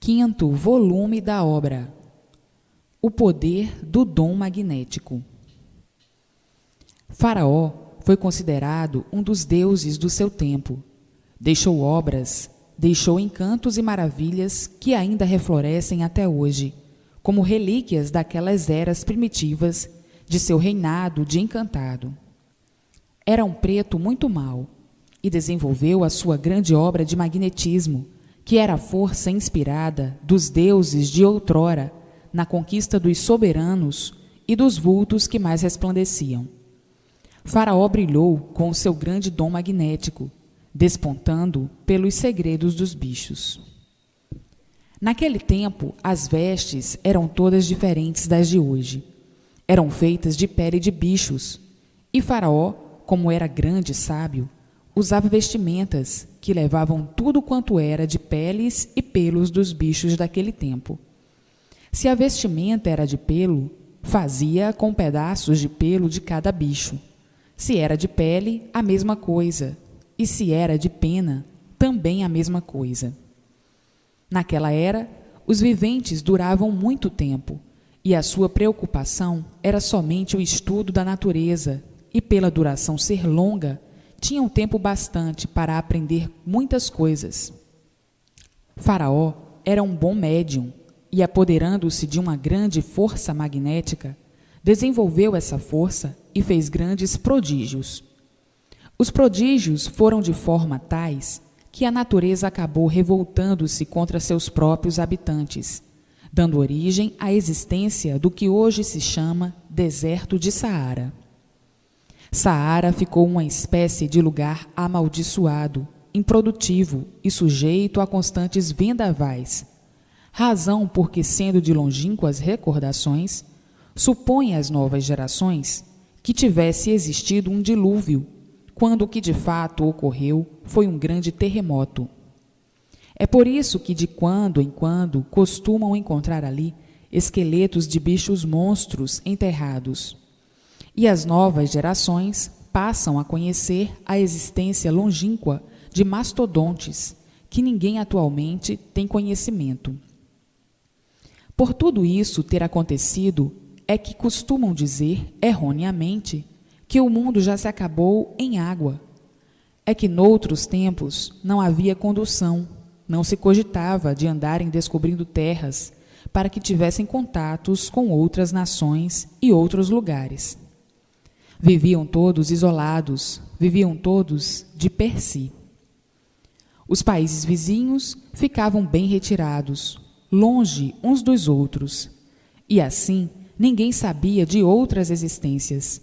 Quinto volume da obra: O poder do dom magnético. Faraó foi considerado um dos deuses do seu tempo. Deixou obras, deixou encantos e maravilhas que ainda reflorescem até hoje, como relíquias daquelas eras primitivas de seu reinado de encantado. Era um preto muito mau e desenvolveu a sua grande obra de magnetismo, que era a força inspirada dos deuses de outrora na conquista dos soberanos e dos vultos que mais resplandeciam. Faraó brilhou com o seu grande dom magnético, despontando pelos segredos dos bichos. Naquele tempo, as vestes eram todas diferentes das de hoje. Eram feitas de pele de bichos, e Faraó, como era grande e sábio, usava vestimentas que levavam tudo quanto era de peles e pelos dos bichos daquele tempo. Se a vestimenta era de pelo, fazia com pedaços de pelo de cada bicho. Se era de pele, a mesma coisa, e se era de pena, também a mesma coisa. Naquela era, os viventes duravam muito tempo, e a sua preocupação era somente o estudo da natureza, e pela duração ser longa, tinham tempo bastante para aprender muitas coisas. Faraó era um bom médium e, apoderando-se de uma grande força magnética, desenvolveu essa força e fez grandes prodígios. Os prodígios foram de forma tais que a natureza acabou revoltando-se contra seus próprios habitantes, dando origem à existência do que hoje se chama Deserto de Saara. Saara ficou uma espécie de lugar amaldiçoado, improdutivo e sujeito a constantes vendavais, razão porque, sendo de longínquas recordações, supõe as novas gerações que tivesse existido um dilúvio, quando o que de fato ocorreu foi um grande terremoto. É por isso que de quando em quando costumam encontrar ali esqueletos de bichos monstros enterrados. E as novas gerações passam a conhecer a existência longínqua de mastodontes, que ninguém atualmente tem conhecimento. Por tudo isso ter acontecido, é que costumam dizer, erroneamente, que o mundo já se acabou em água. É que noutros tempos não havia condução, não se cogitava de andarem descobrindo terras para que tivessem contatos com outras nações e outros lugares. Viviam todos isolados, viviam todos de per si. Os países vizinhos ficavam bem retirados, longe uns dos outros, e assim ninguém sabia de outras existências.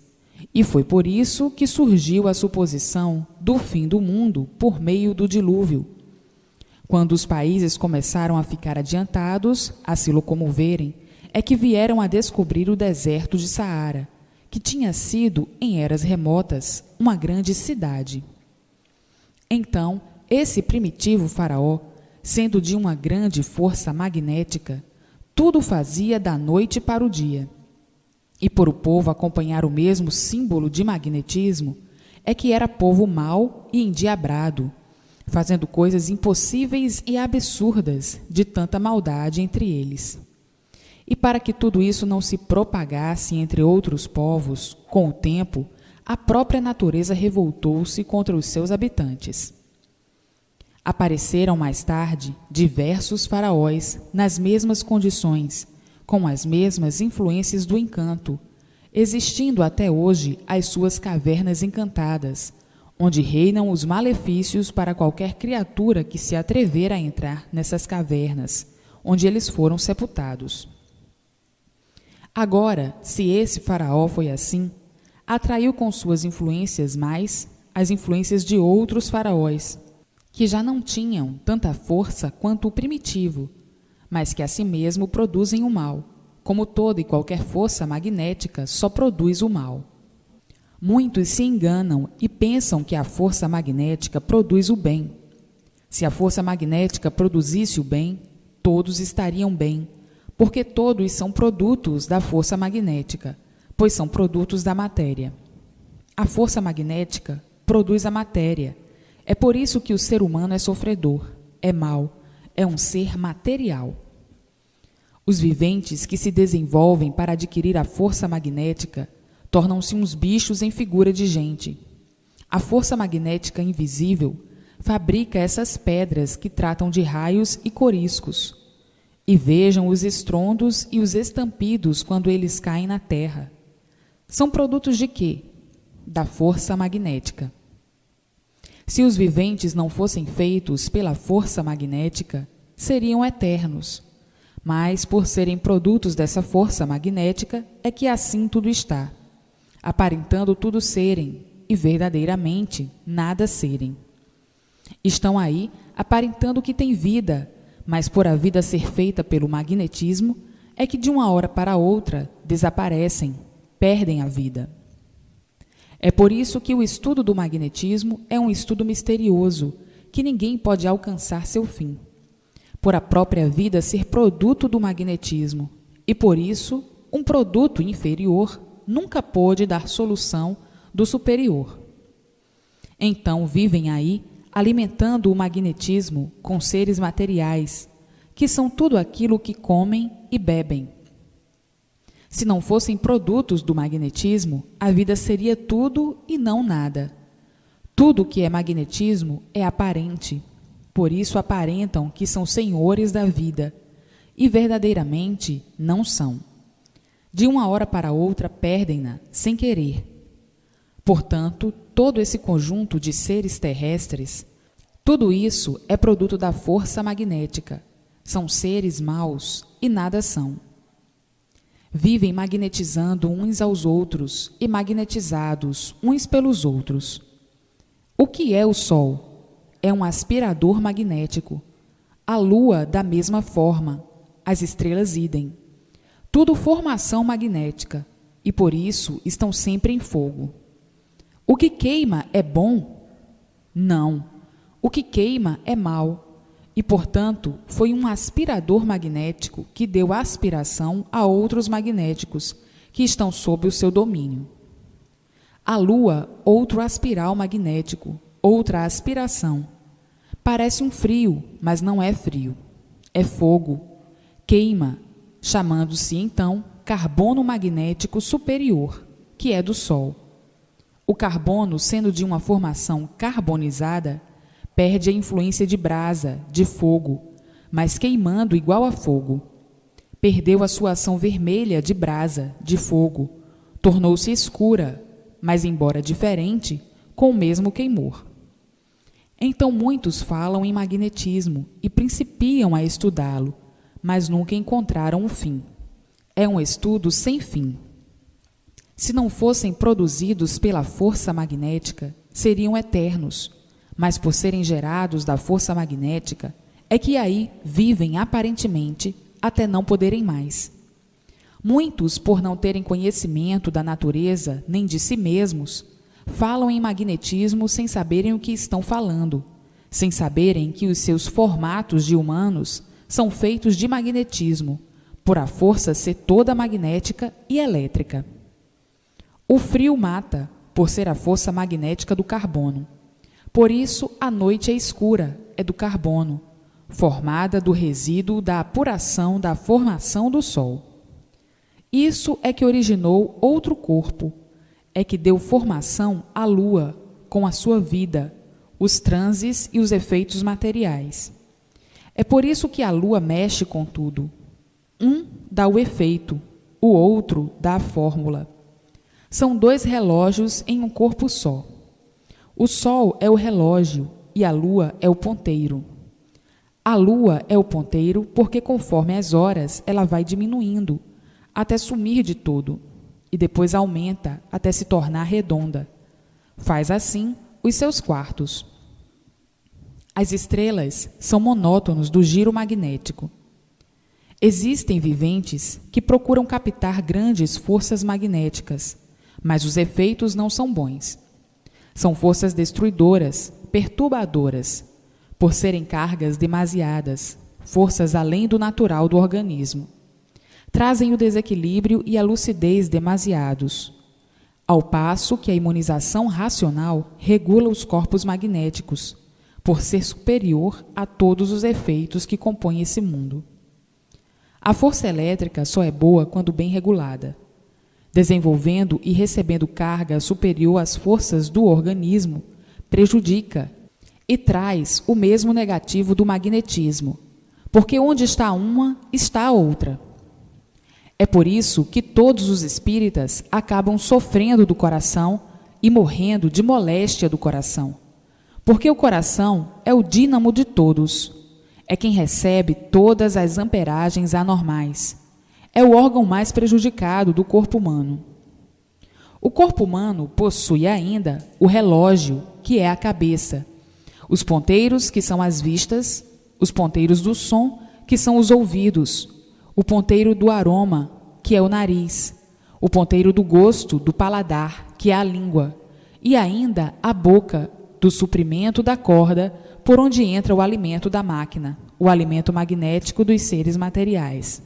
E foi por isso que surgiu a suposição do fim do mundo por meio do dilúvio. Quando os países começaram a ficar adiantados, a se locomoverem, é que vieram a descobrir o deserto de Saara, que tinha sido, em eras remotas, uma grande cidade. Então, esse primitivo faraó, sendo de uma grande força magnética, tudo fazia da noite para o dia. E por o povo acompanhar o mesmo símbolo de magnetismo, é que era povo mau e endiabrado, fazendo coisas impossíveis e absurdas de tanta maldade entre eles. E para que tudo isso não se propagasse entre outros povos, com o tempo, a própria natureza revoltou-se contra os seus habitantes. Apareceram mais tarde diversos faraós nas mesmas condições, com as mesmas influências do encanto, existindo até hoje as suas cavernas encantadas, onde reinam os malefícios para qualquer criatura que se atrever a entrar nessas cavernas, onde eles foram sepultados. Agora, se esse faraó foi assim, atraiu com suas influências mais as influências de outros faraós, que já não tinham tanta força quanto o primitivo, mas que a si mesmo produzem o mal, como toda e qualquer força magnética só produz o mal. Muitos se enganam e pensam que a força magnética produz o bem. Se a força magnética produzisse o bem, todos estariam bem, porque todos são produtos da força magnética, pois são produtos da matéria. A força magnética produz a matéria. É por isso que o ser humano é sofredor, é mau, é um ser material. Os viventes que se desenvolvem para adquirir a força magnética tornam-se uns bichos em figura de gente. A força magnética invisível fabrica essas pedras que tratam de raios e coriscos. E vejam os estrondos e os estampidos quando eles caem na terra. São produtos de quê? Da força magnética. Se os viventes não fossem feitos pela força magnética, seriam eternos. Mas, por serem produtos dessa força magnética, é que assim tudo está, aparentando tudo serem e verdadeiramente nada serem. Estão aí aparentando que têm vida, mas por a vida ser feita pelo magnetismo, é que de uma hora para outra desaparecem, perdem a vida. É por isso que o estudo do magnetismo é um estudo misterioso, que ninguém pode alcançar seu fim. Por a própria vida ser produto do magnetismo, e por isso um produto inferior nunca pôde dar solução do superior. Então vivem aí alimentando o magnetismo com seres materiais, que são tudo aquilo que comem e bebem. Se não fossem produtos do magnetismo, a vida seria tudo e não nada. Tudo que é magnetismo é aparente, por isso aparentam que são senhores da vida, e verdadeiramente não são. De uma hora para outra perdem-na sem querer. Portanto, todo esse conjunto de seres terrestres, tudo isso é produto da força magnética. São seres maus e nada são. Vivem magnetizando uns aos outros e magnetizados uns pelos outros. O que é o Sol? É um aspirador magnético. A Lua, da mesma forma. As estrelas idem. Tudo formação magnética, e por isso estão sempre em fogo. O que queima é bom? Não. O que queima é mau. E, portanto, foi um aspirador magnético que deu aspiração a outros magnéticos que estão sob o seu domínio. A Lua, outro aspiral magnético, outra aspiração. Parece um frio, mas não é frio. É fogo. Queima, chamando-se então carbono magnético superior, que é do Sol. O carbono, sendo de uma formação carbonizada, perde a influência de brasa, de fogo, mas queimando igual a fogo. Perdeu a sua ação vermelha de brasa, de fogo, tornou-se escura, mas embora diferente, com o mesmo queimor. Então muitos falam em magnetismo e principiam a estudá-lo, mas nunca encontraram o fim. É um estudo sem fim. Se não fossem produzidos pela força magnética, seriam eternos, mas por serem gerados da força magnética, é que aí vivem aparentemente até não poderem mais. Muitos, por não terem conhecimento da natureza nem de si mesmos, falam em magnetismo sem saberem o que estão falando, sem saberem que os seus formatos de humanos são feitos de magnetismo, por a força ser toda magnética e elétrica. O frio mata, por ser a força magnética do carbono. Por isso, a noite é escura, é do carbono, formada do resíduo da apuração da formação do Sol. Isso é que originou outro corpo, é que deu formação à Lua, com a sua vida, os transes e os efeitos materiais. É por isso que a Lua mexe com tudo. Um dá o efeito, o outro dá a fórmula. São dois relógios em um corpo só. O Sol é o relógio e a Lua é o ponteiro. A Lua é o ponteiro porque, conforme as horas, ela vai diminuindo, até sumir de todo, e depois aumenta até se tornar redonda. Faz assim os seus quartos. As estrelas são monótonos do giro magnético. Existem viventes que procuram captar grandes forças magnéticas, mas os efeitos não são bons. São forças destruidoras, perturbadoras, por serem cargas demasiadas, forças além do natural do organismo. Trazem o desequilíbrio e a lucidez demasiados, ao passo que a imunização racional regula os corpos magnéticos, por ser superior a todos os efeitos que compõem esse mundo. A força elétrica só é boa quando bem regulada. Desenvolvendo e recebendo carga superior às forças do organismo, prejudica e traz o mesmo negativo do magnetismo, porque onde está uma, está a outra. É por isso que todos os espíritas acabam sofrendo do coração e morrendo de moléstia do coração, porque o coração é o dínamo de todos, é quem recebe todas as amperagens anormais, é o órgão mais prejudicado do corpo humano. O corpo humano possui ainda o relógio, que é a cabeça, os ponteiros, que são as vistas, os ponteiros do som, que são os ouvidos, o ponteiro do aroma, que é o nariz, o ponteiro do gosto, do paladar, que é a língua, e ainda a boca, do suprimento da corda, por onde entra o alimento da máquina, o alimento magnético dos seres materiais.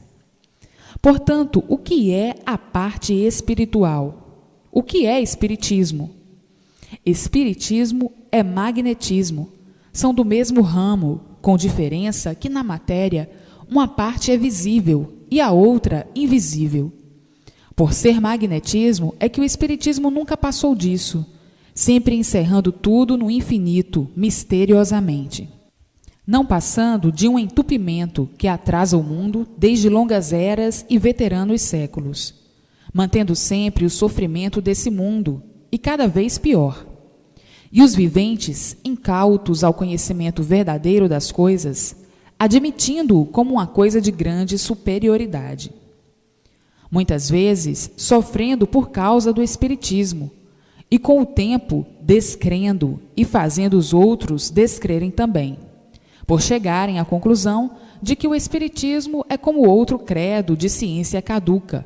Portanto, o que é a parte espiritual? O que é espiritismo? Espiritismo é magnetismo. São do mesmo ramo, com diferença que na matéria uma parte é visível e a outra invisível. Por ser magnetismo é que o espiritismo nunca passou disso, sempre encerrando tudo no infinito, misteriosamente. Não passando de um entupimento que atrasa o mundo desde longas eras e veteranos séculos, mantendo sempre o sofrimento desse mundo, e cada vez pior. E os viventes, incautos ao conhecimento verdadeiro das coisas, admitindo-o como uma coisa de grande superioridade. Muitas vezes sofrendo por causa do espiritismo, e com o tempo descrendo e fazendo os outros descrerem também, por chegarem à conclusão de que o espiritismo é como outro credo de ciência caduca.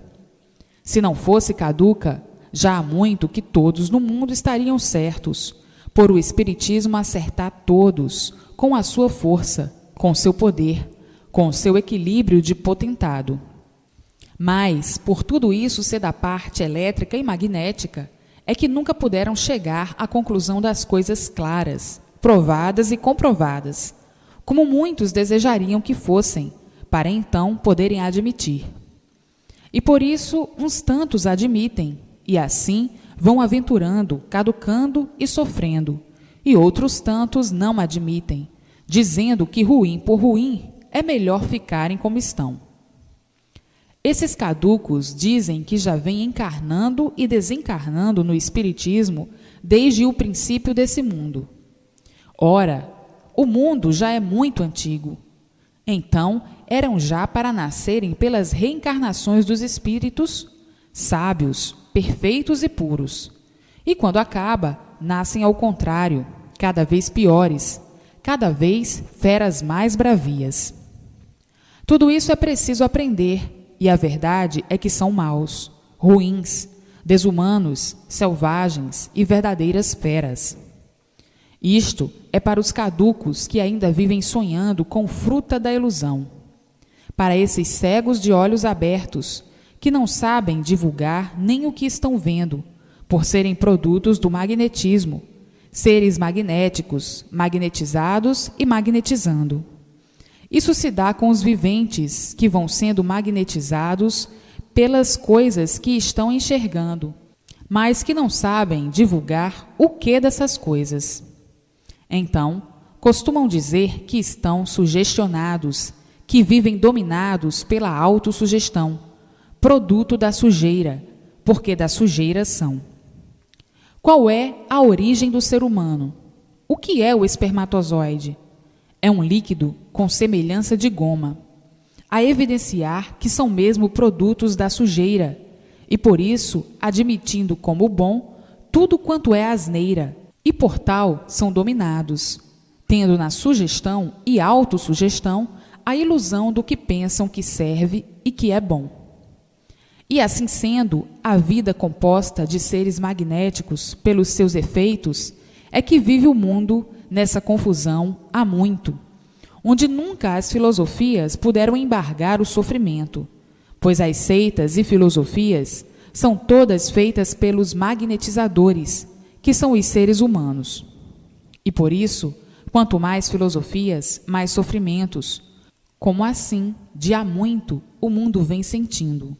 Se não fosse caduca, já há muito que todos no mundo estariam certos, por o espiritismo acertar todos com a sua força, com seu poder, com seu equilíbrio de potentado. Mas, por tudo isso ser da parte elétrica e magnética, é que nunca puderam chegar à conclusão das coisas claras, provadas e comprovadas, como muitos desejariam que fossem, para então poderem admitir. E por isso uns tantos admitem, e assim vão aventurando, caducando e sofrendo, e outros tantos não admitem, dizendo que ruim por ruim é melhor ficarem como estão. Esses caducos dizem que já vêm encarnando e desencarnando no espiritismo desde o princípio desse mundo. Ora, o mundo já é muito antigo. Então, eram já para nascerem pelas reencarnações dos espíritos, sábios, perfeitos e puros. E quando acaba, nascem ao contrário, cada vez piores, cada vez feras mais bravias. Tudo isso é preciso aprender, e a verdade é que são maus, ruins, desumanos, selvagens e verdadeiras feras. Isto é para os caducos que ainda vivem sonhando com fruta da ilusão. Para esses cegos de olhos abertos, que não sabem divulgar nem o que estão vendo, por serem produtos do magnetismo, seres magnéticos, magnetizados e magnetizando. Isso se dá com os viventes que vão sendo magnetizados pelas coisas que estão enxergando, mas que não sabem divulgar o que dessas coisas. Então, costumam dizer que estão sugestionados, que vivem dominados pela autossugestão, produto da sujeira, porque da sujeira são. Qual é a origem do ser humano? O que é o espermatozoide? É um líquido com semelhança de goma, a evidenciar que são mesmo produtos da sujeira, e por isso, admitindo como bom tudo quanto é asneira, e por tal são dominados, tendo na sugestão e autossugestão a ilusão do que pensam que serve e que é bom. E assim sendo, a vida composta de seres magnéticos pelos seus efeitos é que vive o mundo nessa confusão há muito, onde nunca as filosofias puderam embargar o sofrimento, pois as seitas e filosofias são todas feitas pelos magnetizadores, que são os seres humanos. E por isso, Quanto mais filosofias, mais sofrimentos, como assim, de há muito, o mundo vem sentindo.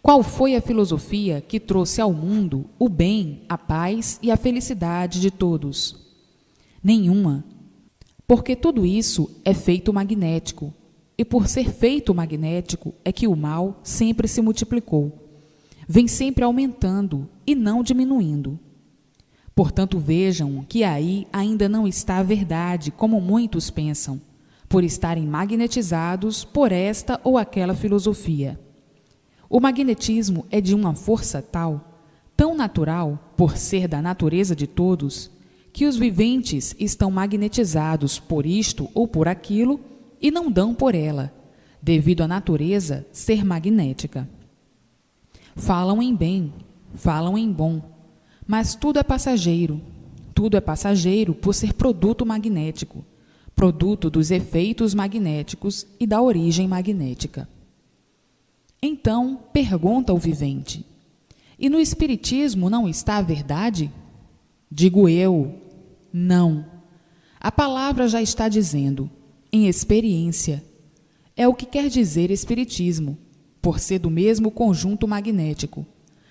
Qual foi a filosofia que trouxe ao mundo o bem, a paz e a felicidade de todos? Nenhuma, porque tudo isso é feito magnético, e por ser feito magnético é que o mal sempre se multiplicou, vem sempre aumentando e não diminuindo. Portanto, vejam que aí ainda não está a verdade, como muitos pensam, por estarem magnetizados por esta ou aquela filosofia. O magnetismo é de uma força tal, tão natural, por ser da natureza de todos, que os viventes estão magnetizados por isto ou por aquilo e não dão por ela, devido à natureza ser magnética. Falam em bem, falam em bom, mas tudo é passageiro por ser produto magnético, produto dos efeitos magnéticos e da origem magnética. Então, pergunta o vivente: e no Espiritismo não está a verdade? Digo eu, não. A palavra já está dizendo, em experiência. É o que quer dizer Espiritismo, por ser do mesmo conjunto magnético,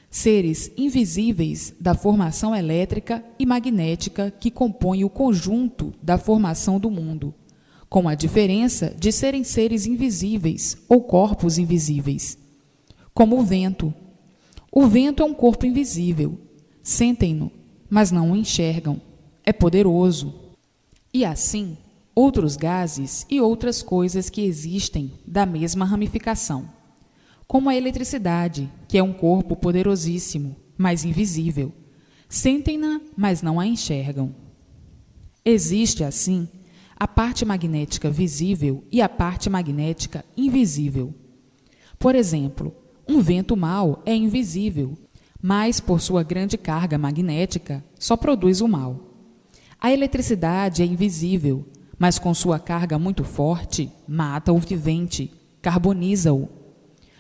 seres invisíveis da formação elétrica e magnética que compõem o conjunto da formação do mundo, com a diferença de serem seres invisíveis ou corpos invisíveis. Como o vento. O vento é um corpo invisível. Sentem-no, mas não o enxergam. É poderoso. E assim, outros gases e outras coisas que existem da mesma ramificação. Como a eletricidade, que é um corpo poderosíssimo, mas invisível. Sentem-na, mas não a enxergam. Existe, assim, a parte magnética visível e a parte magnética invisível. Por exemplo, um vento mau é invisível, mas por sua grande carga magnética só produz o mal. A eletricidade é invisível, mas com sua carga muito forte mata o vivente, carboniza-o.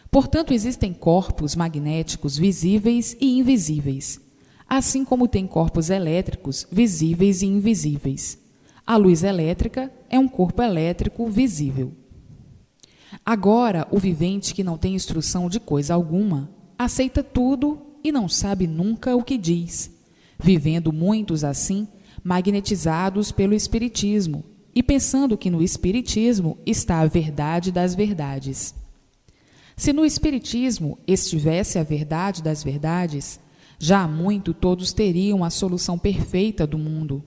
Portanto, existem corpos magnéticos visíveis e invisíveis, assim como tem corpos elétricos visíveis e invisíveis. A luz elétrica é um corpo elétrico visível. Agora, o vivente que não tem instrução de coisa alguma, aceita tudo e não sabe nunca o que diz, vivendo muitos assim, magnetizados pelo Espiritismo e pensando que no Espiritismo está a verdade das verdades. Se no Espiritismo estivesse a verdade das verdades, já há muito todos teriam a solução perfeita do mundo,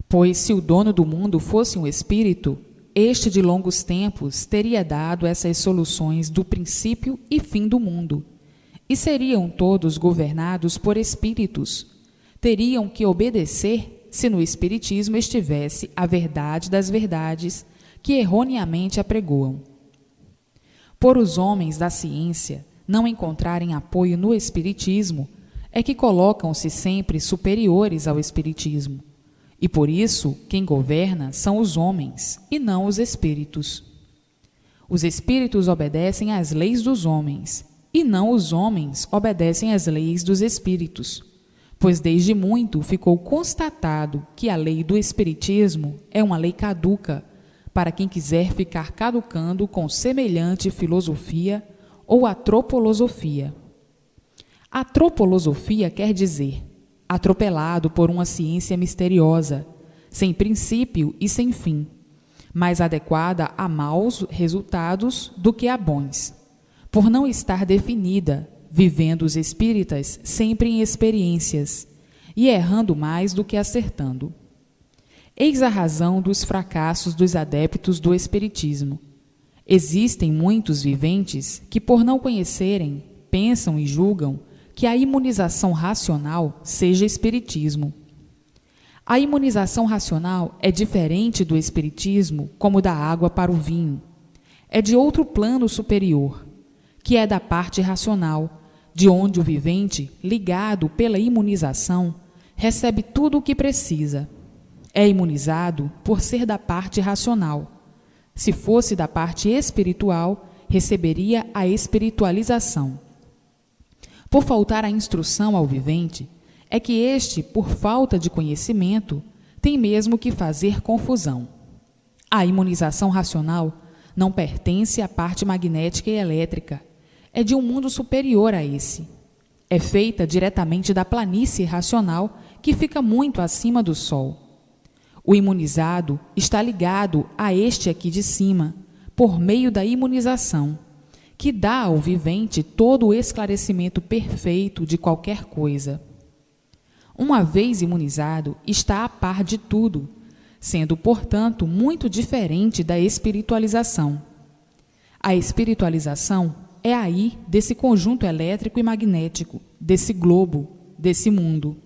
pois se o dono do mundo fosse um espírito, este de longos tempos teria dado essas soluções do princípio e fim do mundo, e seriam todos governados por espíritos. Teriam que obedecer se no Espiritismo estivesse a verdade das verdades que erroneamente apregoam. Por os homens da ciência não encontrarem apoio no Espiritismo, é que colocam-se sempre superiores ao Espiritismo. E por isso, quem governa são os homens, e não os espíritos. Os espíritos obedecem às leis dos homens, e não os homens obedecem às leis dos espíritos, pois desde muito ficou constatado que a lei do Espiritismo é uma lei caduca, para quem quiser ficar caducando com semelhante filosofia ou atropolosofia. Atropolosofia quer dizer atropelado por uma ciência misteriosa, sem princípio e sem fim, mais adequada a maus resultados do que a bons, por não estar definida, vivendo os espíritas sempre em experiências, e errando mais do que acertando. Eis a razão dos fracassos dos adeptos do Espiritismo. Existem muitos viventes que, por não conhecerem, pensam e julgam que a imunização racional seja espiritismo. A imunização racional é diferente do espiritismo, como da água para o vinho. É de outro plano superior, que é da parte racional, de onde o vivente, ligado pela imunização, recebe tudo o que precisa. É imunizado por ser da parte racional. Se fosse da parte espiritual, receberia a espiritualização. Por faltar a instrução ao vivente, é que este, por falta de conhecimento, tem mesmo que fazer confusão. A imunização racional não pertence à parte magnética e elétrica, é de um mundo superior a esse. É feita diretamente da planície racional que fica muito acima do Sol. O imunizado está ligado a este aqui de cima, por meio da imunização, que dá ao vivente todo o esclarecimento perfeito de qualquer coisa. Uma vez imunizado, está a par de tudo, sendo, portanto, muito diferente da espiritualização. A espiritualização é aí desse conjunto elétrico e magnético, desse globo, desse mundo.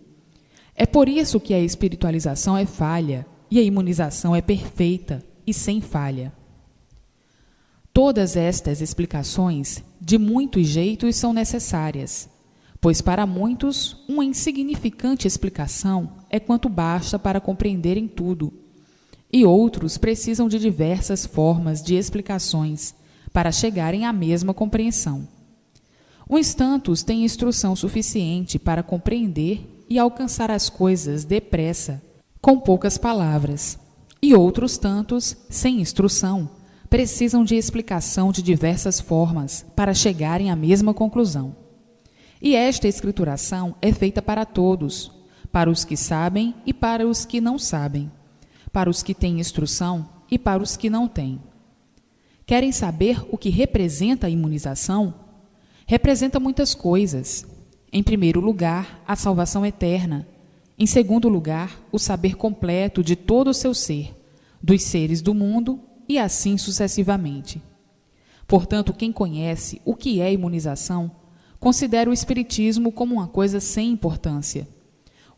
É por isso que a espiritualização é falha e a imunização é perfeita e sem falha. Todas estas explicações, de muitos jeitos, são necessárias, pois para muitos, uma insignificante explicação é quanto basta para compreenderem tudo, e outros precisam de diversas formas de explicações para chegarem à mesma compreensão. Uns tantos têm instrução suficiente para compreender e alcançar as coisas depressa, com poucas palavras, e outros tantos, sem instrução, precisam de explicação de diversas formas para chegarem à mesma conclusão. E esta escrituração é feita para todos, para os que sabem e para os que não sabem, para os que têm instrução e para os que não têm. Querem saber o que representa a imunização? Representa muitas coisas. Em primeiro lugar, a salvação eterna. Em segundo lugar, o saber completo de todo o seu ser, dos seres do mundo e assim sucessivamente. Portanto, quem conhece o que é imunização, considera o Espiritismo como uma coisa sem importância.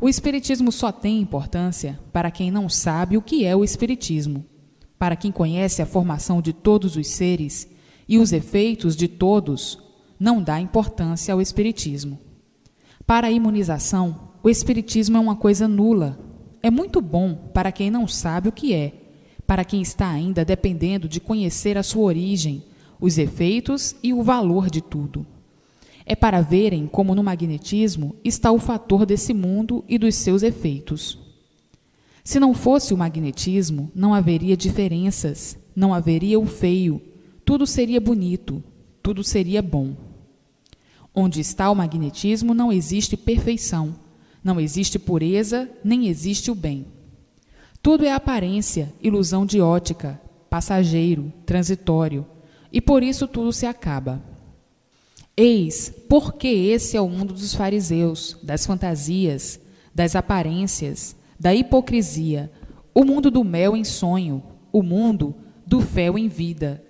O Espiritismo só tem importância para quem não sabe o que é o Espiritismo. Para quem conhece a formação de todos os seres e os efeitos de todos, não dá importância ao Espiritismo. Para a imunização, o Espiritismo é uma coisa nula. É muito bom para quem não sabe o que é, para quem está ainda dependendo de conhecer a sua origem, os efeitos e o valor de tudo. É para verem como no magnetismo está o fator desse mundo e dos seus efeitos. Se não fosse o magnetismo, não haveria diferenças, não haveria o feio, tudo seria bonito, tudo seria bom. Onde está o magnetismo não existe perfeição, não existe pureza, nem existe o bem. Tudo é aparência, ilusão de ótica, passageiro, transitório, e por isso tudo se acaba. Eis porque esse é o mundo dos fariseus, das fantasias, das aparências, da hipocrisia, o mundo do mel em sonho, o mundo do fel em vida.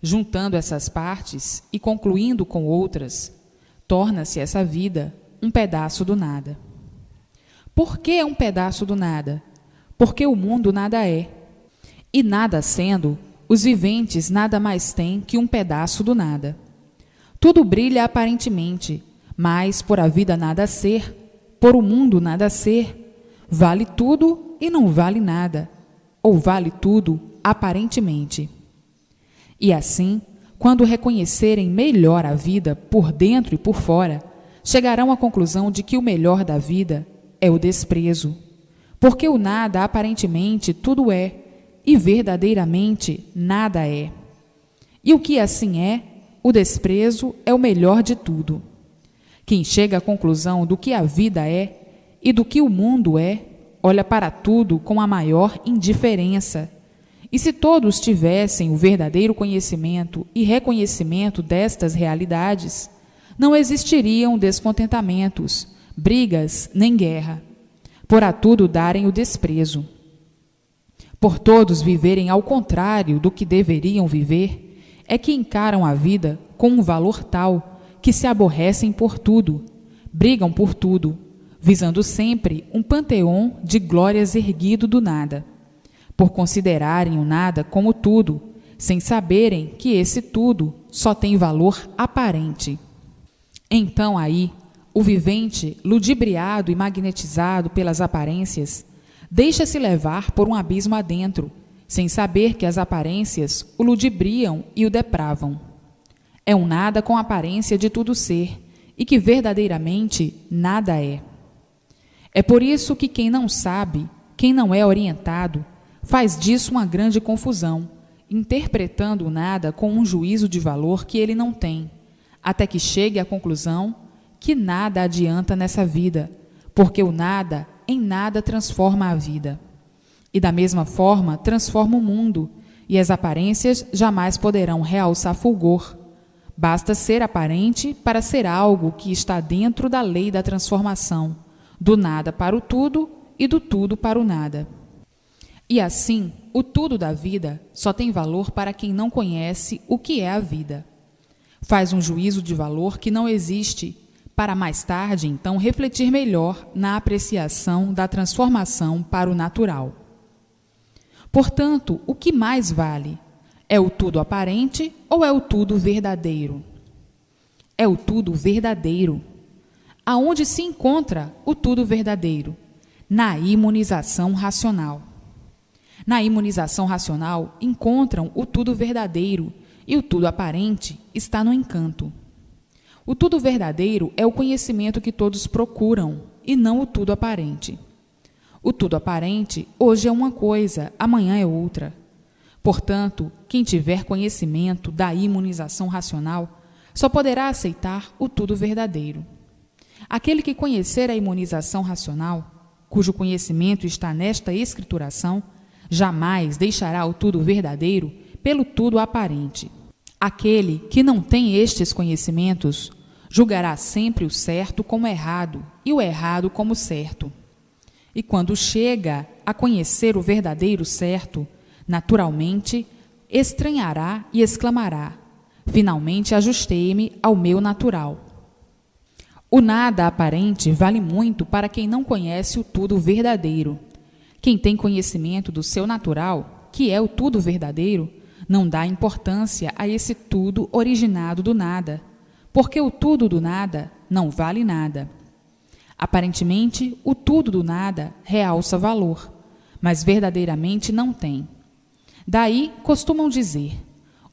Juntando essas partes e concluindo com outras, torna-se essa vida um pedaço do nada. Por que é um pedaço do nada? Porque o mundo nada é. E nada sendo, os viventes nada mais têm que um pedaço do nada. Tudo brilha aparentemente, mas por a vida nada ser, por o mundo nada ser, vale tudo e não vale nada, ou vale tudo aparentemente. E assim, quando reconhecerem melhor a vida por dentro e por fora, chegarão à conclusão de que o melhor da vida é o desprezo, porque o nada aparentemente tudo é, e verdadeiramente nada é. E o que assim é, o desprezo é o melhor de tudo. Quem chega à conclusão do que a vida é e do que o mundo é, olha para tudo com a maior indiferença. E se todos tivessem o verdadeiro conhecimento e reconhecimento destas realidades, não existiriam descontentamentos, brigas nem guerra, por a tudo darem o desprezo. Por todos viverem ao contrário do que deveriam viver, é que encaram a vida com um valor tal que se aborrecem por tudo, brigam por tudo, visando sempre um panteão de glórias erguido do nada, por considerarem o nada como tudo, sem saberem que esse tudo só tem valor aparente. Então aí, o vivente, ludibriado e magnetizado pelas aparências, deixa-se levar por um abismo adentro, sem saber que as aparências o ludibriam e o depravam. É um nada com aparência de tudo ser, e que verdadeiramente nada é. É por isso que quem não sabe quem não é orientado, faz disso uma grande confusão, interpretando o nada com um juízo de valor que ele não tem, até que chegue à conclusão que nada adianta nessa vida, porque o nada em nada transforma a vida. E da mesma forma transforma o mundo, e as aparências jamais poderão realçar fulgor. Basta ser aparente para ser algo que está dentro da lei da transformação, do nada para o tudo e do tudo para o nada. E assim, o tudo da vida só tem valor para quem não conhece o que é a vida. Faz um juízo de valor que não existe, para mais tarde, então, refletir melhor na apreciação da transformação para o natural. Portanto, o que mais vale? É o tudo aparente ou é o tudo verdadeiro? É o tudo verdadeiro. Aonde se encontra o tudo verdadeiro? Na imunização racional. Na imunização racional encontram o tudo verdadeiro e o tudo aparente está no encanto. O tudo verdadeiro é o conhecimento que todos procuram e não o tudo aparente. O tudo aparente hoje é uma coisa, amanhã é outra. Portanto, quem tiver conhecimento da imunização racional só poderá aceitar o tudo verdadeiro. Aquele que conhecer a imunização racional, cujo conhecimento está nesta escrituração, jamais deixará o tudo verdadeiro pelo tudo aparente. Aquele que não tem estes conhecimentos julgará sempre o certo como errado e o errado como certo. E quando chega a conhecer o verdadeiro certo, naturalmente estranhará e exclamará: finalmente ajustei-me ao meu natural. O nada aparente vale muito para quem não conhece o tudo verdadeiro. Quem tem conhecimento do seu natural, que é o tudo verdadeiro, não dá importância a esse tudo originado do nada, porque o tudo do nada não vale nada. Aparentemente, o tudo do nada realça valor, mas verdadeiramente não tem. Daí costumam dizer: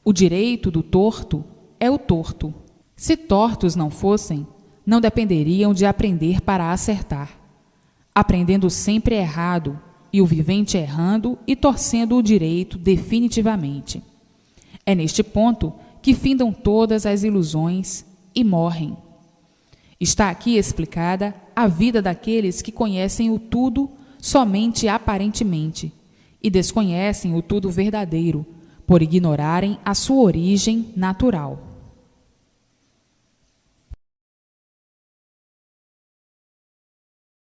o direito do torto é o torto. Se tortos não fossem, não dependeriam de aprender para acertar. Aprendendo sempre errado, e o vivente errando e torcendo o direito definitivamente. É neste ponto que findam todas as ilusões e morrem. Está aqui explicada a vida daqueles que conhecem o tudo somente aparentemente e desconhecem o tudo verdadeiro, por ignorarem a sua origem natural.